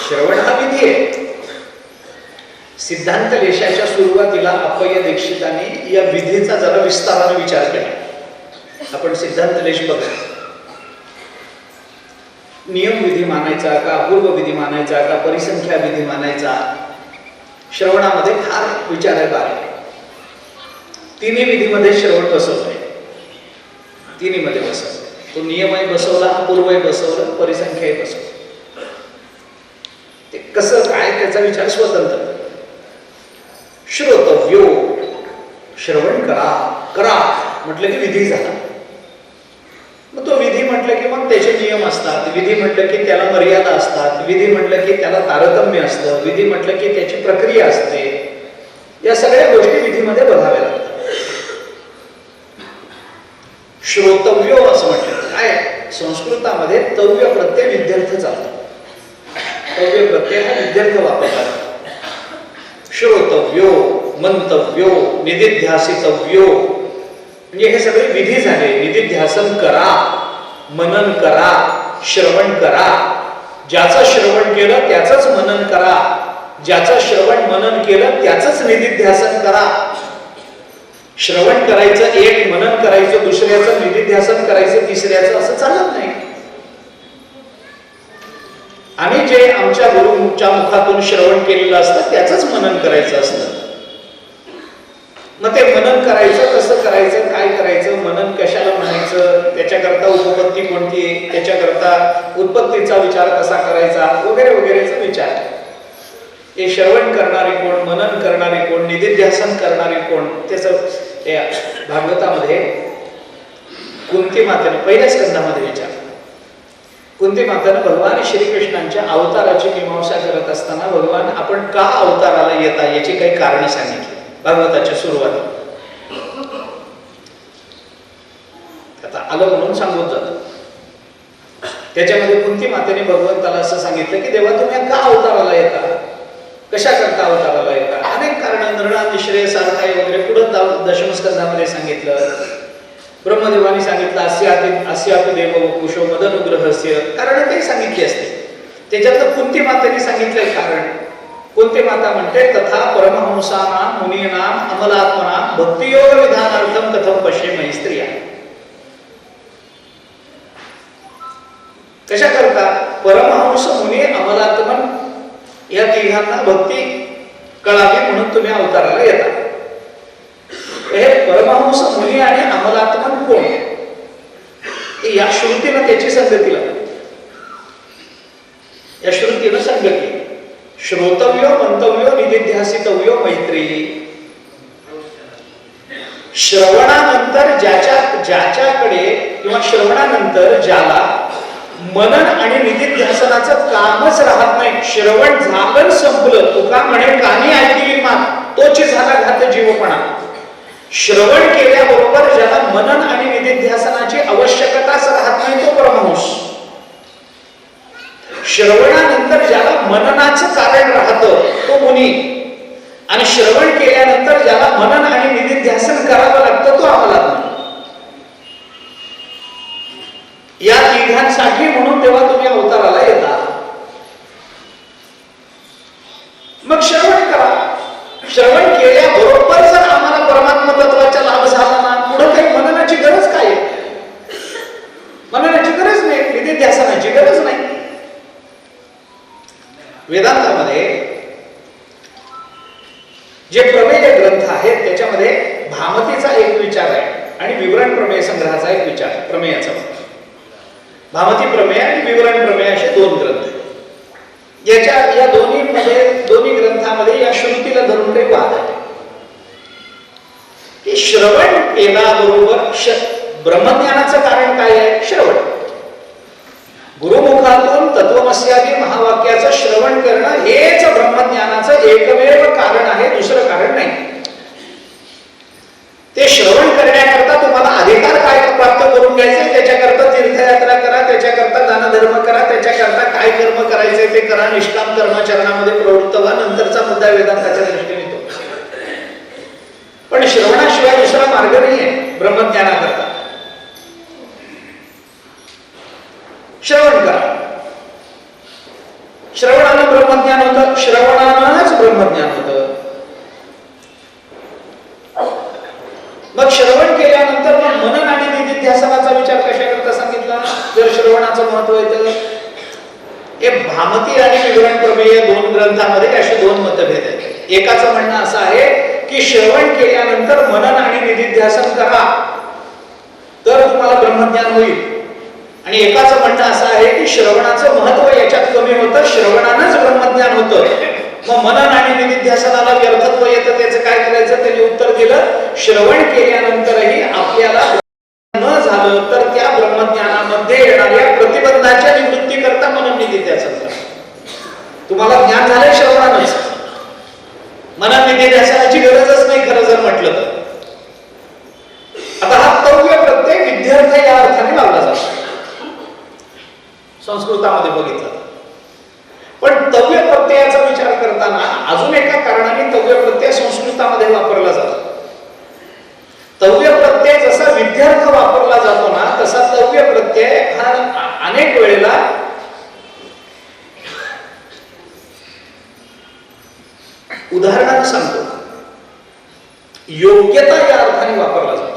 श्रवण हा विधी आहे. सिद्धांत लेशाच्या सुरुवातीला अप्पय्य दीक्षितांनी या विधीचा जरा विस्ताराने विचार केला. आपण सिद्धांत लेश बघा. नियम विधी मानायचा का, अपूर्व विधी मानायचा का, परिसंख्या विधी मानायचा, श्रवणामध्ये फार विचार आहे बारीक. तिन्ही विधीमध्ये श्रवण बसवलंय. तिन्ही मध्ये बसवलं. तो नियमही बसवला, अपूर्वही बसवलं, परिसंख्याही बसवलं. ते कसं काय त्याचा विचार स्वतंत्र. श्रोतव्यो, श्रवण करा. करा म्हटलं की विधी झाला. मग तो विधी म्हटलं की मग त्याचे नियम असतात. विधी म्हटलं की त्याला मर्यादा असतात. विधी म्हटलं की त्याला तारतम्य असतं. विधी म्हटलं की त्याची प्रक्रिया असते. या सगळ्या गोष्टी विधीमध्ये बघाव्या लागतात. श्रोतव्यो असं म्हटलं काय, संस्कृतामध्ये तव्य प्रत्यय विद्यार्थ चालतो. तव्य प्रत्यय हा विद्यार्थ वापरतात. श्रोतव्यो, मंतव्यो, निधिध्यासितव्यो म्हणजे हे सगळे विधी झाले. निधिध्यासन करा, मनन करा, श्रवण करा. ज्याचं श्रवण केलं त्याचंच मनन करा. ज्याचं श्रवण मनन केलं त्याचंच निधिध्यासन करा. श्रवण करायचं एक, मनन करायचं दुसऱ्याचं, निधिध्यासन करायचं तिसऱ्याचं, असं चालत नाही. आम्ही जे आमच्या गुरुच्या मुखातून श्रवण केलेलं असतं त्याचंच मनन करायचं असतं. मग ते मनन करायचं कसं करायचं, काय करायचं, मनन कशाला म्हणायचं, त्याच्याकरता उपपत्ती कोणती, त्याच्याकरता उत्पत्तीचा विचार कसा करायचा वगैरे वगैरेचा विचार. हे श्रवण करणारे कोण, मनन करणारे कोण, निधिध्यासन करणारे कोण, त्याचं भागवतामध्ये कुंती मातेनं पहिल्या स्कंधामध्ये विचार. कुंती मातेनं भगवान श्रीकृष्णांच्या अवताराची मीमांसा करत असताना भगवान आपण का अवताराला येता याची काही कारण सांगितली भागवताच्या सुरुवातीला. आता आलं म्हणून सांगून जात. त्याच्यामध्ये कुंती मातेने भगवंताला असं सांगितलं की देवा तुम्ही का अवताराला येता, कशा करता अवताराला येता. अनेक कारण, नृणातिश्रेय सारखाय वगैरे पुढं दशमस्कंधामध्ये सांगितलं. ब्रह्मदेवानी सांगितलं अस्यापि देव वपुषो मदनुग्रहस्य, कारण ते सांगितली असते. त्याच्यातलं कुंती मातेने सांगितलंय कारण. कुंती माता म्हणते तथा परमहंसानां मुनीनां अमलात्मनां भक्तियोग विधानार्थम कथम पश्येमहि स्त्रिया. कशा करता परमहंस मुनी अमलात्मन या तिघांना भक्ती कळावी म्हणून तुम्ही अवताराला येता. हे परमहंस मुनी आणि अमलात्मन कोण, या श्रुतीनं त्याची संगती लागली. या श्रुतीनं संगती. श्रोतव्यो, मंतव्यो, निधिध्यासितव्यो मैत्री. श्रवणानंतर ज्याच्याकडे किंवा श्रवणानंतर ज्याला मनन आणि निधिध्यासनाचं कामच राहत नाही, श्रवण झालं संपलं. तुका म्हणे कानी ऐकली मात तोची झाला घात जीवपणा. श्रवण केल्याबरोबर ज्याला मनन आणि निधिध्यासनाची आवश्यकताच राहत नाही तो परमहंस. श्रवणानंतर ज्याला मननाचं कारण राहतं तो मुनी, आणि श्रवण केल्यानंतर ज्याला मनन आणि निधिध्यासन करावं लागतं तो अमलात्मन. या तिघांसाठी म्हणून तेव्हा तुम्ही अवताराला येता. मग श्रवण करा. श्रवण केल्याबरोबर जर आम्हाला परमात्मा तत्वाचा लाभ झाला ना, पुढे काही मननाची गरज काय? मननाची गरज नाही, निधिध्यासनाची गरज नाही. वेदांतामध्ये जे प्रमेय ग्रंथ आहेत त्याच्यामध्ये भामतीचा एक विचार आहे आणि विवरण प्रमेय संग्रहाचा एक विचार आहे. प्रमेयाचा भामती प्रमेय आणि विवरण प्रमेय असे दोन ग्रंथ. या दोन्ही ग्रंथामध्ये या श्रुतीला धरून काही वाद आहे की श्रवण केल्याबरोबर ब्रह्मज्ञानाचं कारण काय आहे? श्रवण. गुरुमुखातून तत्वमस्यादी महावाक्याचं श्रवण करणं हेच ब्रह्मज्ञानाचं एकमेव कारण आहे, दुसरं कारण नाही. ते श्रवण करण्याकरता तुम्हाला अधिकार काय प्राप्त करून घ्यायचे, त्याच्याकरता तीर्थयात्रा करा, त्याच्याकरता दानधर्म करा, त्याच्याकरता काय कर्म करायचे ते करा, निष्काम कर्माचरणामध्ये प्रवृत्त व्हा. नंतरचा मुद्दा वेदांताच्या दृष्टीने तो. पण श्रवणाशिवाय दुसरा मार्ग नाहीये ब्रह्मज्ञानाकरता. श्रवण करा. श्रवणानं ब्रह्मज्ञान होतं, श्रवणानंच ब्रह्मज्ञान होतं. मग श्रवण केल्यानंतर मग मनन आणि निधिध्यासनाचा विचार कशाकरता सांगितला? जर श्रवणाचं महत्व येतं, हे भामती आणि विवरण प्रमेय दोन ग्रंथांमध्ये असे दोन मतभेद आहेत. एकाचं म्हणणं असं आहे की श्रवण केल्यानंतर मनन आणि निधिध्यासन करा तर तुम्हाला ब्रह्मज्ञान होईल, आणि एकाचं म्हणणं असं आहे की श्रवणाचं महत्व याच्यात कमी होतं, श्रवणानंच ब्रह्मज्ञान होतं. मग मनन आणि निधिध्यासनाला व्यर्थत्व येतं, त्याचं काय करायचं? त्यांनी उत्तर दिलं, श्रवण केल्यानंतरही आपल्याला न झालं तर त्या ब्रह्मज्ञानामध्ये येणाऱ्या प्रतिबंधाच्या निवृत्ती करता मनन निधिध्यासन करा. तुम्हाला ज्ञान झालंय श्रवणानंच, मनन निधिध्यासनाची गरजच नाही खरं जर म्हटलं तर. आता हा तव्य प्रत्यय विद्यार्थ या अर्थाने लावला जातो संस्कृतामध्ये बघितलं. पण तव्य प्रत्ययाचा विचार करताना अजून एका कारणाने तव्य प्रत्यय संस्कृतामध्ये वापरला जातो. तव्य प्रत्यय जसा विद्यार्थ वापरला जातो ना, तसा तव्य प्रत्यय हा अनेक वेळेला उदाहरणानं सांगतो योग्यता या अर्थाने वापरला जातो.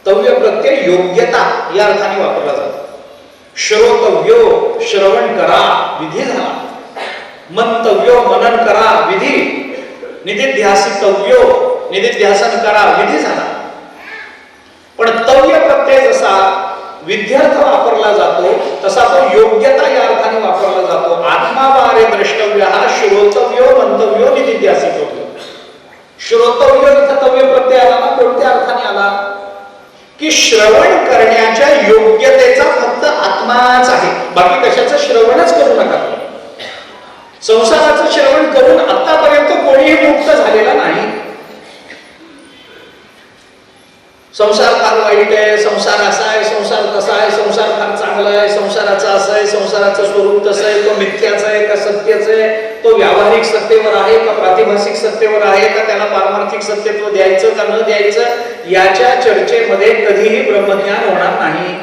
तव्य प्रत्यय योग्यता या अर्थाने वापरला जातो. श्रोतव्यो श्रवण करा विधी झाला, मंतव्यो मनन करा विधी, निधिध्यासितव्यो निधिध्यासन करा विधी झाला. पण तव्य प्रत्यय जसा विद्यार्थ वापरला जातो तसा तो योग्यता या अर्थाने वापरला जातो. आत्मावारे द्रष्टव्य हा श्रोतव्यो मंतव्यो निधिध्यासितव्यो. श्रोतव्यो इथं तव्य प्रत्यय आला ना, कोणत्या अर्थाने आला? की श्रवण करण्याच्या योग्यतेचा फक्त आत्माच आहे, बाकी कशाचं श्रवणच करू नका. संसाराचं श्रवण करून आतापर्यंत कोणीही मुक्त झालेला नाही. संसार फार वाईट आहे, संसार असा आहे, संसार तसा आहे, संसार फार चांगला आहे, संसाराचं असं आहे, संसाराचं स्वरूप तसं आहे, तो मिथ्याचं आहे का सत्याचं आहे, तो व्यावहारिक सत्तेवर आहे का प्रातिभासिक सत्तेवर आहे का, त्याला पारमार्थिक सत्यत्व द्यायचं का न द्यायचं, याच्या चर्चेमध्ये कधीही ब्रह्मज्ञान होणार नाही.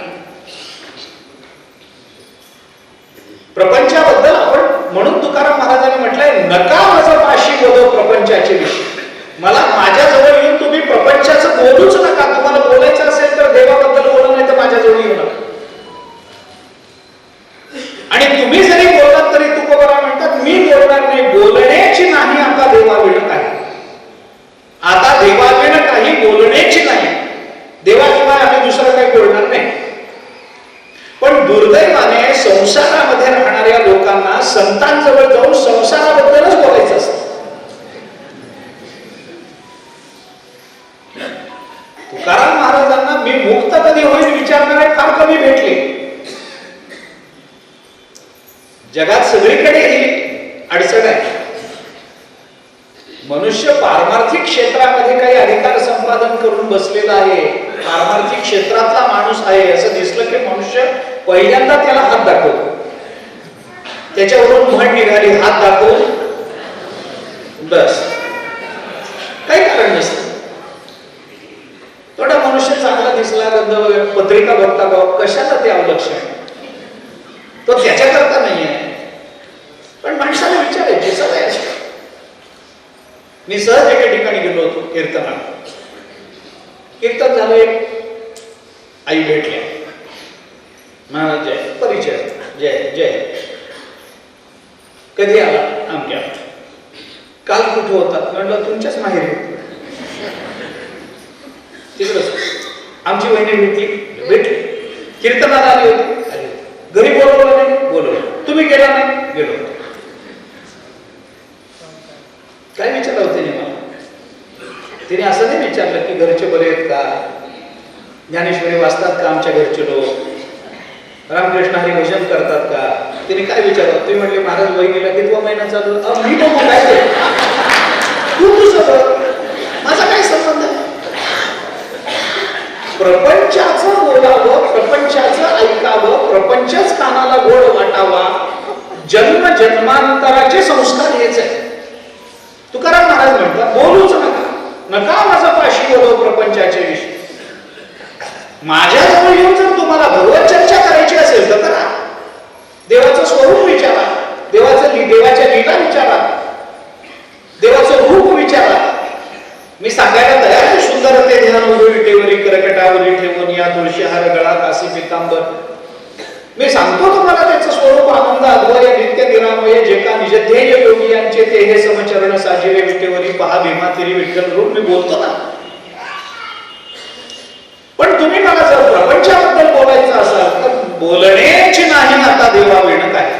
प्रपंचाबद्दल आपण, म्हणून तुकाराम महाराजांनी म्हटलंय, नका माझं पाशी बोलो प्रपंचाचे विषय. मला माझ्याजवळ येऊन तुम्ही प्रपंचाचं बोलूच नका. तुम्हाला बोलायचं असेल तर देवाबद्दल बोला, नाही तर माझ्याजवळ येऊ नका. आणि तुम्ही जरी बोललात तरी तुकोबरा म्हणतात, मी बोलणार नाही. बोलण्याची नाही आता देवाविण काही, आता देवाविण काही बोलण्याची नाही. देवाशिवाय आम्ही दुसरं काही बोलणार नाही. पण दुर्दैवाने संसारामध्ये राहणाऱ्या लोकांना संतांजवळ जाऊन संसाराबद्दलच बोलायचं असतं. तुकाराम महाराजांना मी मुक्त कधी होईल विचारणारे फार कमी भेटले. जगात सगळीकडे ही अडचण आहे. मनुष्य पारमार्थिक क्षेत्रामध्ये काही अधिकार संपादन करून बसलेला आहे, पारमार्थिक क्षेत्रातला माणूस आहे असं दिसलं की मनुष्य पहिल्यांदा त्याला हात दाखवतो. त्याच्यावरून म्हण निघाली, हात दाखवून बस, काही कारण नसतं. थोडा मनुष्य चांगला दिसला, पत्रिका बघता कशाला ते अवलक्षण, तो त्याच्याकरता नाही आहे. पण माणसाला विचारायची सवय असते. मी सहज एका ठिकाणी गेलो होतो कीर्तनात. कीर्तन झालं, एक आई भेटल्या. महाराज जय, परिचय, जय जय. कधी आला? आमच्या. काल कुठे होतात? म्हणलं तुमच्याच माहेरी. तिकडच आमची वहिनी भेटली. कीर्तनाला आली होती. घरी बोलवलं नाही? बोलवलं. तुम्ही गेला नाही? गेलो. काय विचारलं होते मला? तिने असं नाही विचारलं की घरचे बरे आहेत का, ज्ञानेश्वरी वाचतात का आमच्या घरचे लोक, रामकृष्ण हरी भजन करतात का. तिने काय विचारलं? तुम्ही म्हणले महाराज वहिनीला कितवा महिना चालू. मी बघू काय तू तुझं, माझा काय संबंध आहे? प्रपंचाचं बोलावं, प्रपंचाचं ऐकावं, प्रपंचच कानाला गोड वाटावा, जन्म जन्मांतराचे संस्कार हेच आहे. तुकाराम महाराज म्हणतात बोलूच नका, नका माझा पाशी बोलव प्रपंचाचे विषय. माझ्याजवळ येऊन जर तुम्हाला भगवत चर्चा करायची असेल तर करा. देवाचं स्वरूप विचारा, देवाच्या लीला विचारा, देवाचं रूप विचारा. मी सांगायला तयार आहे. सुंदर ते ध्यान विटेवरी करकटावरी ठेवून या तुळशी हार गळा कासी पितांबर. मी सांगतो तुम्हाला त्याचं स्वरूप आनंद अद्वय नित्य निरामय जे का निज ध्येय योगी यांचे ते हे समचरण साजिवे विटेवरी पहा भीमा तिरी विठ्ठल रूप. मी बोलतो ना. पण तुम्ही मला जर प्रपंचाबद्दल बोलायचं असाल तर बोलण्याची नाही आता देवा वेणं काय.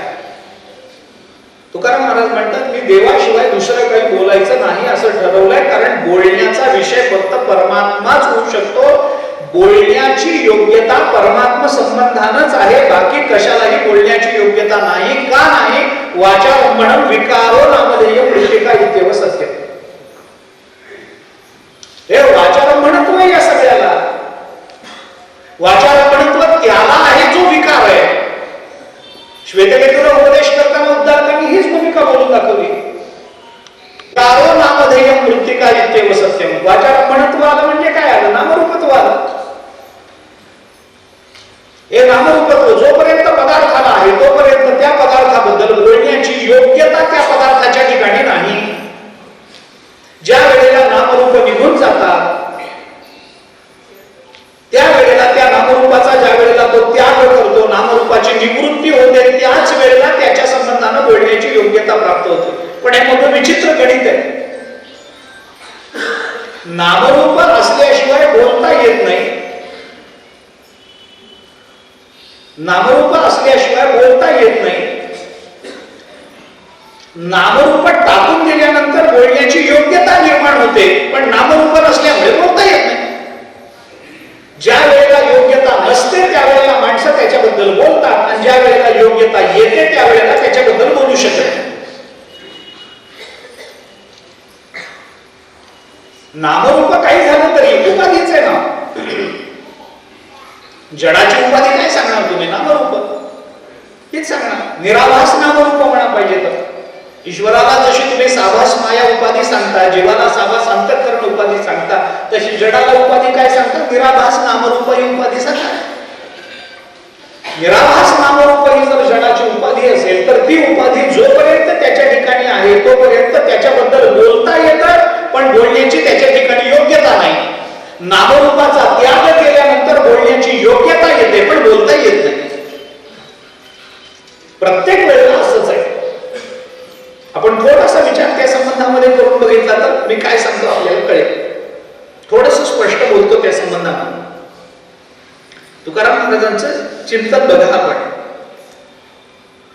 तुकाराम महाराज म्हणतात मी देवाशिवाय दुसरं काही बोलायचं नाही असं ठरवलंय, कारण बोलण्याचा विषय फक्त परमात्माच होऊ शकतो. बोलण्याची योग्यता परमात्मा संबंधानच आहे, बाकी कशालाही बोलण्याची योग्यता नाही. का नाही? वाचारंभणं विकारो नामधेय मृत्तिका इत्येव सत्य. हे वाचारंभणत्व आहे या सगळ्याला. वाचारंभणत्व त्याला आहे जो विकार आहे. श्वेतकेतूला उपदेश करताना उद्धारकांनी हीच भूमिका बोलून दाखवली. कारो नामधेय मृत्तिका इत्येव सत्यम. वाचारंभणत्व आलं म्हणजे काय आलं? नामरूपत्व आलं. हे नामरूपत्व जोपर्यंत पदार्थाला आहे तोपर्यंत त्या पदार्थाबद्दल बोलण्याची योग्यता त्या पदार्थाच्या ठिकाणी नाही. ज्या वेळेला नामरूप निघून जातात त्यावेळेला त्या नामरूपाचा ज्या वेळेला तो त्याग करतो, नामरूपाची निवृत्ती होते, त्याच वेळेला त्याच्या संबंधानं बोलण्याची योग्यता प्राप्त होते. पण हे मोठं विचित्र गणित आहे. नामरूप असल्याशिवाय बोलता येत नाही. नामरूप असल्याशिवाय बोलता येत नाही. नामरूप टाकून दिल्यानंतर बोलण्याची योग्यता निर्माण होते, पण नामरूप नसल्यामुळे बोलता येत नाही. ज्या वेळेला योग्यता नसते त्यावेळेला माणसं त्याच्याबद्दल बोलतात, आणि ज्या वेळेला योग्यता येते त्यावेळेला त्याच्याबद्दल बोलू शकत नाही. नामरूप काही झालं तरी उपाधीच आहे ना. जडाची उपाधी काय सांगणार तुम्ही? नामरूप हेच सांगणार. निराभास नामरूप म्हणा पाहिजे तर. ईश्वराला जशी तुम्ही साभास माया उपाधी सांगता, जीवाला साभास अंतःकरण उपाधी सांगता, तशी जडाला उपाधी काय सांगता? निराभास नामरूप ही उपाधी सांगता. निराभास नामरूप ही जर जडाची उपाधी असेल तर ती उपाधी जोपर्यंत त्याच्या ठिकाणी आहे तोपर्यंत त्याच्याबद्दल बोलता येतं, पण बोलण्याची त्याच्या ठिकाणी योग्यता नाही. नामरूपाचा त्याग केल्यानंतर बोलण्याची योग्यता येते, पण बोलता येत नाही. प्रत्येक वेळेला असंच आहे. आपण थोडासा विचार त्या संबंधामध्ये करून बघितला तर मी काय सांगतो आपल्याला कळेल. थोडंसं स्पष्ट बोलतो त्या संबंधामध्ये. तुकाराम महाराजांचं चिंतन बघा आपण.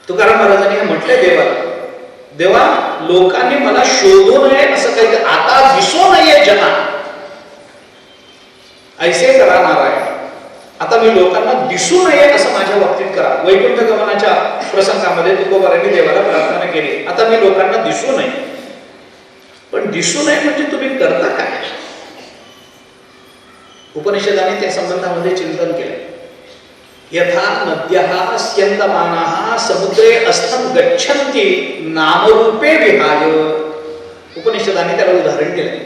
तुकाराम महाराजांनी हे म्हटलंय देवाला, देवा लोकांनी मला शोधू नये असं काही, आता दिसू नये जना ऐसे करा नारायण. आता मी लोकांना दिसू नये असं माझ्या बाबतीत करा. वैकुंठ गमनाच्या प्रसंगामध्ये तुकोबारांनी देवाला प्रार्थना केली, आता मी लोकांना दिसू नये. पण दिसू नये म्हणजे तुम्ही करता काय? उपनिषदाने त्या संबंधामध्ये चिंतन केले. यथा नद्यः स्यन्दमानाः समुद्रे अस्थं गच्छन्ति नामरूपे विहाय. उपनिषदाने त्याला उदाहरण दिले.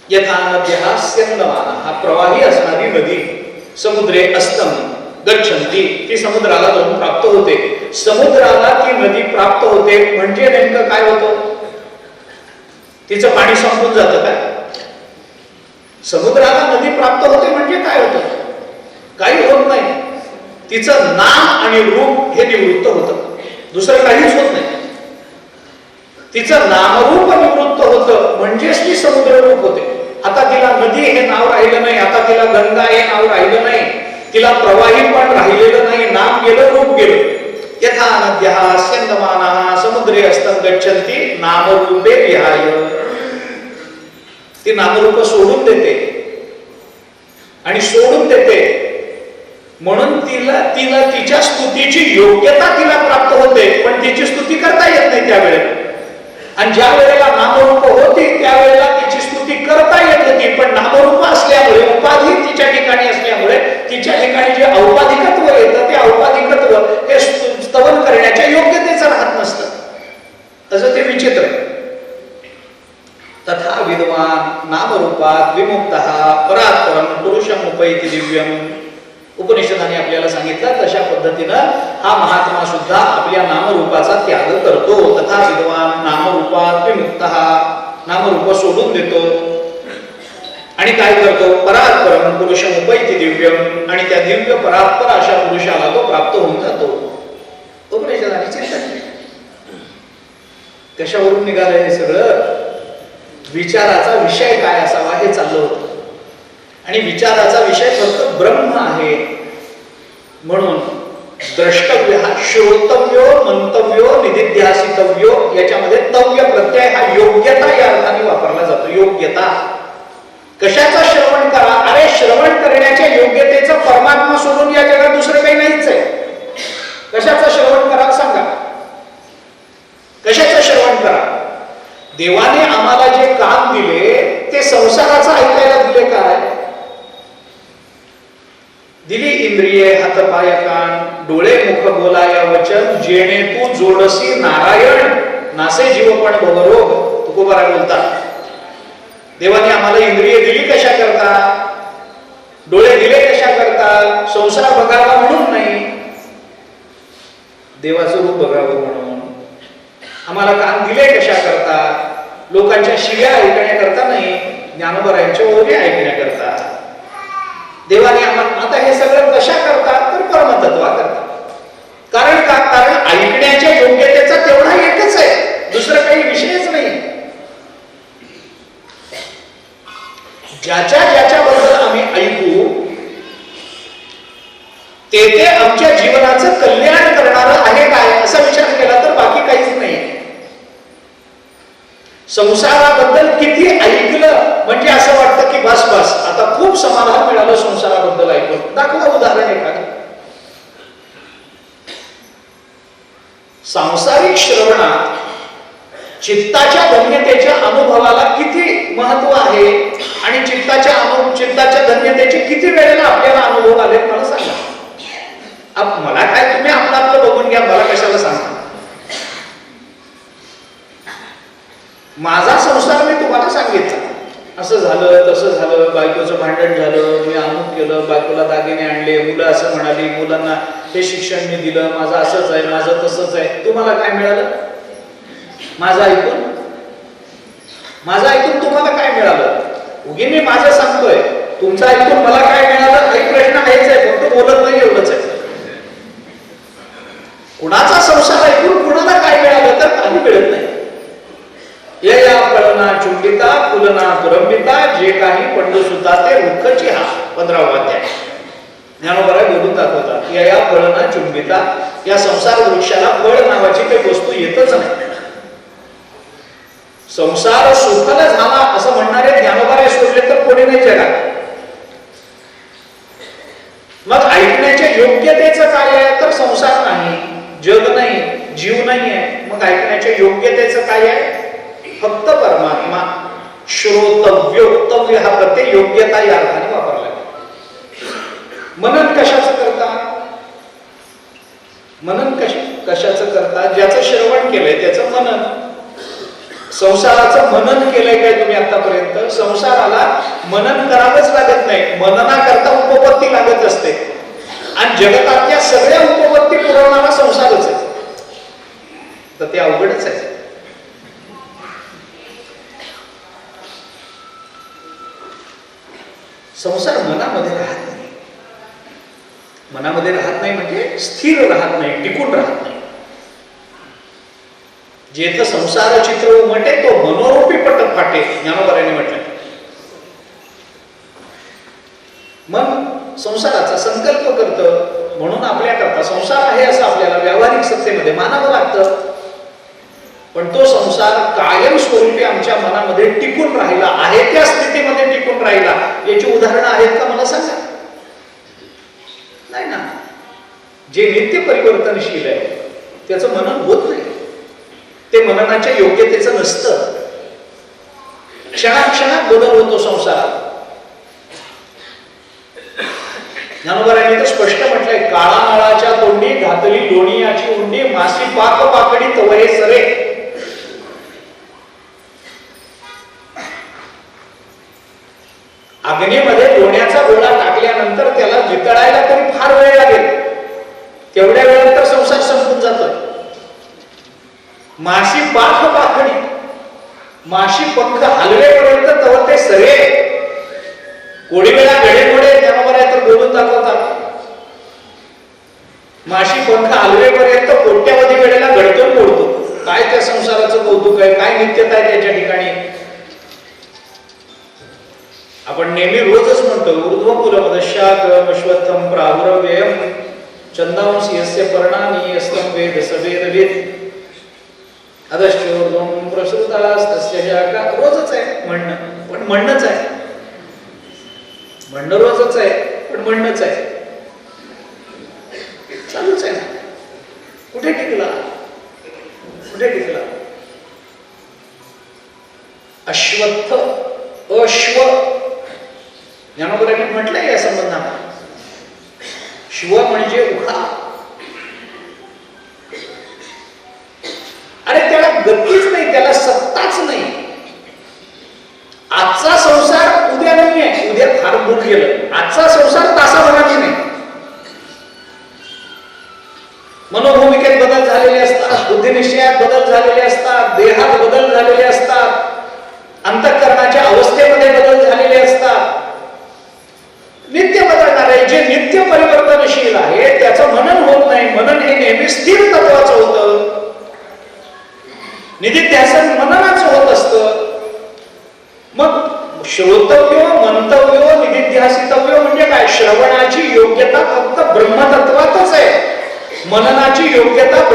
यथा नद्यः स्यन्दमानाः, प्रवाही असणारी नदी, समुद्रे अस्थं गच्छन्ति, ती समुद्राला जाऊन प्राप्त होते. समुद्राला ती नदी प्राप्त होते म्हणजे नेमकं काय होतं? तिचं पाणी संपून जातं काय? समुद्राला नदी प्राप्त होते म्हणजे काय होतं? काही होत नाही. तिचं नाम आणि रूप हे निवृत्त होतं, दुसरं काहीच होत नाही. तिचं नामरूप निवृत्त होतं म्हणजेच ती समुद्र रूप होते. आता तिला नदी हे नाव राहिलं नाही, आता तिला गंगा हे नाव राहिलं नाही, तिला प्रवाही पण राहिलेलं नाही, नाम गेलं, रूप गेलं. यथा नद्यः स्यन्दमानाः समुद्रे अस्थं गच्छन्ति नामरूपे विहाय. ती नामरूप सोडून देते आणि सोडून देते म्हणून तिला तिच्या स्तुतीची योग्यता तिला प्राप्त होते, पण तिची स्तुती करता येत नाही त्यावेळेला. आणि ज्या वेळेला नामरूप होती त्यावेळेला तिची स्तुती करता येत होती, पण नामरूप असल्यामुळे उपाधी तिच्या परात् परम पुरुषम उपैति दिव्यम. उपनिषदाने आपल्याला सांगितलं तशा पद्धतीनं हा महात्मा सुद्धा आपल्या नामरूपाचा त्याग करतो. तथा विद्वान नामरूपात विमुक्तः, नामरूप सोडून देतो आणि काय करतो, परात् परम पुरुषम उपैति दिव्यम, आणि त्या दिव्य परात्पर अशा पुरुषाला तो प्राप्त होऊन जातो. उपनिषदाने चिंतन केलं. कशावरून निघालं हे सगळं? विचाराचा विषय काय असावा हे चाललं होतं, आणि विचाराचा विषय फक्त ब्रह्म आहे. म्हणून द्रष्टव्य हा श्रोतव्यो मंतव्यो निदिध्यासितव्यो, याच्यामध्ये तव्य प्रत्यय हा योग्यता या अर्थाने वापरला जातो. योग्यता कशाचं श्रवण करा? अरे श्रवण करण्याच्या योग्यतेचं परमात्मा सोडून या जगात दुसरं काही नाहीच आहे. कशाचं श्रवण करा सांगा? कशाचं श्रवण करा? देवाने आम्हाला जे काम दिले ते संसाराचं ऐकायला दिले. काय दिली? इंद्रिये, हात पाय कान, डोळे मुख बोलाया वचन, जेणे तू जोडसी नारायण, नासे जीवपण भवरोग. तुकोबाराय बोलतात, देवाने आम्हाला इंद्रिय दिली कशा करता? डोळे दिले कशा करता? संसार बघावा म्हणून नाही, देवाचं रूप बघावं म्हणून. आम्हाला कान दिले कशा करता? लोकांच्या शिव्या ऐकण्याकरता नाही, ज्ञानोबरायांच्या ओळी ऐकण्याकरता. देवाने आम्हाला आता हे सगळं कशा करतात? तर परमतत्वा करतात. कारण का? कारण ऐकण्याच्या योग्यतेचा तेवढा एकच आहे, दुसरं काही विषयच नाही. ज्याच्या ज्याच्याबद्दल आम्ही ऐकू ते आमच्या जीवनाचं कल्याण करणारं आहे काय, असा विचार केला तर बाकी काहीच नाही. संसाराबद्दल किती ऐकलं म्हणजे असं वाटतं की बस बस आता खूप समाधान मिळालं संसाराबद्दल ऐकून. दाखवा उदाहरण एखादं. सांसारिक श्रवणात चित्ताच्या धन्यतेच्या अनुभवाला किती महत्व आहे, आणि चित्ताच्या धन्यतेचे किती वेळेला आपल्याला अनुभव आले मला सांगा. मला काय, तुम्ही आपलं बघून घ्या, मला कशाला सांगा. माझा संसार मी तुम्हाला सांगितला, असं झालं तसं झालं, बायकोचं भांडण झालं, मी अमुक केलं, बायकोला दागिने आणले, मुलं असं म्हणाली, मुलांना हे शिक्षण मी दिलं, माझं असंच आहे, माझं तसंच आहे. तुम्हाला काय मिळालं? माझं ऐकून तुम्हाला काय मिळालं? उगी मी माझं सांगतोय, तुमचं ऐकून मला काय मिळालं? एक प्रश्न आहेच आहे, फक्त बोलत नाही एवढंच आहे. कुणाचा संसार ऐकून कुणाला काय मिळालं? तर काही मिळत नाही. या फळना चुंबिता फुलना पुरंबिता, जे काही पंडुसुता ते वृक्षची. हा 15वा अध्याय ज्ञानोबराय बोलून दाखवतात. या फळना चुंबिता, या संसार वृक्षाला फळ नावाची काही वस्तू येतच नाही. संसार सुखाला झाला असं म्हणणारे ज्ञानोबराय सोडले तर कोणी नाही जगात. मग ऐकण्याच्या योग्यतेचं काय आहे? तर संसार नाही, जग नाही, जीव नाही आहे. मग ऐकण्याच्या योग्यतेचं काय आहे? फक्त परमात्मा. श्रोतव्योक्तव्य हा प्रत्यय योग्यता या अर्थाने वापरला. मनन कशाचं करता? मनन कशाचं करता? ज्याचं श्रवण केलंय त्याचं मनन. संसाराचं मनन केलंय काय तुम्ही आतापर्यंत? संसाराला मनन करावंच लागत नाही, मननाकरता उपपत्ती लागत असते. आणि जगतातल्या सगळ्या उपपत्ती पुरवणारा संसारच आहे. तर ते अवघडच आहे. संसार मनामध्ये राहत नाही. मनामध्ये राहत नाही म्हणजे स्थिर राहत नाही, टिकून राहत नाही. जेथ संसार चित्र उमटे तो मनोरूपी पट फाटे, ज्ञानोबरायांनी म्हटलं. मग संसाराचा संकल्प करतं, म्हणून आपल्याकरता संसार आहे असं आपल्याला व्यावहारिक सत्तेमध्ये मानावं लागतं. पण तो संसार कायम स्वरूपी आमच्या मनामध्ये टिकून राहिला आहे, त्या स्थितीमध्ये टिकून राहिला. याची उदाहरणं आहेत का मला सांगा? नाही ना. जे नित्य परिवर्तनशील आहे त्याचं मनन होत नाही, ते मननाच्या योग्यतेचं नसतं. क्षणाक्षणात बदल होतो संसारात. ज्ञानोबरायांनी तर स्पष्ट म्हटलंय, काळा नळाच्या तोंडी घातली लोणीयाची उंडी, मासी पाक पाकडी तवहे सरे. अग्नीमध्ये लोण्याचा गोळा टाकल्यानंतर त्याला वितळायला तरी फार वेळ लागेल, तेवढ्या वेळात तर संसार संपून जातोय. माशी पाख पाखणी, माशी पंख हलवेपर्यंत तेव्हा ते सरे कोडी वेळा घडे घोडे ज्ञानोबा आहे तर बोलून दाखवतात. माशी पंख हलवेपर्यंत कोट्यावधी वेळेला घडतून मोडतो. काय त्या संसाराचं कौतुक आहे, काय नित्यता आहे त्याच्या ठिकाणी. आपण नेहमी रोजच म्हणतो ऊर्ध्वपुरमदशाक अश्वत्थम प्राहुरव्ययम चंदांसी यस्य पर्णानि यस्तं वेद सवेदविद अधश्चोर्ध्वं प्रसृतास्तस्य शाखा. रोजच आहे म्हणणं, पण म्हणणंच आहे. म्हणणं रोजच आहे, पण म्हणणंच आहे, चालूच आहे ना. कुठे टिकला, कुठे टिकला. अश्वत्थ अश्व ज्ञानोबरांनी म्हटलंय या संबंधात. शिव म्हणजे उखा. अरे त्याला गतीच नाही, त्याला सत्ताच नाही. आजचा संसार उद्या नाही आहे, उद्या फार भूक गेलं. आजचा संसार तासाभराची नाही. मनोभूमिकेत बदल झालेले असतात, बुद्धिनिश्चयात बदल झालेले असतात, देहात बदल झालेले असतात, अंतःकरणाच्या अवस्थेमध्ये बदल झालेले असतात. नित्य बदलणार आहे. जे नित्य परिवर्तनशील आहे त्याचं मनन होत नाही. मनन हे नेहमी स्थिर तत्वाचं होतं. निधिध्यासन मननाचं होत असतं. मग श्रोतव्य, मंतव्य, निधिध्यासितव्य म्हणजे काय? श्रवणाची योग्यता फक्त ब्रह्मतत्वातच आहे, मननाची योग्यता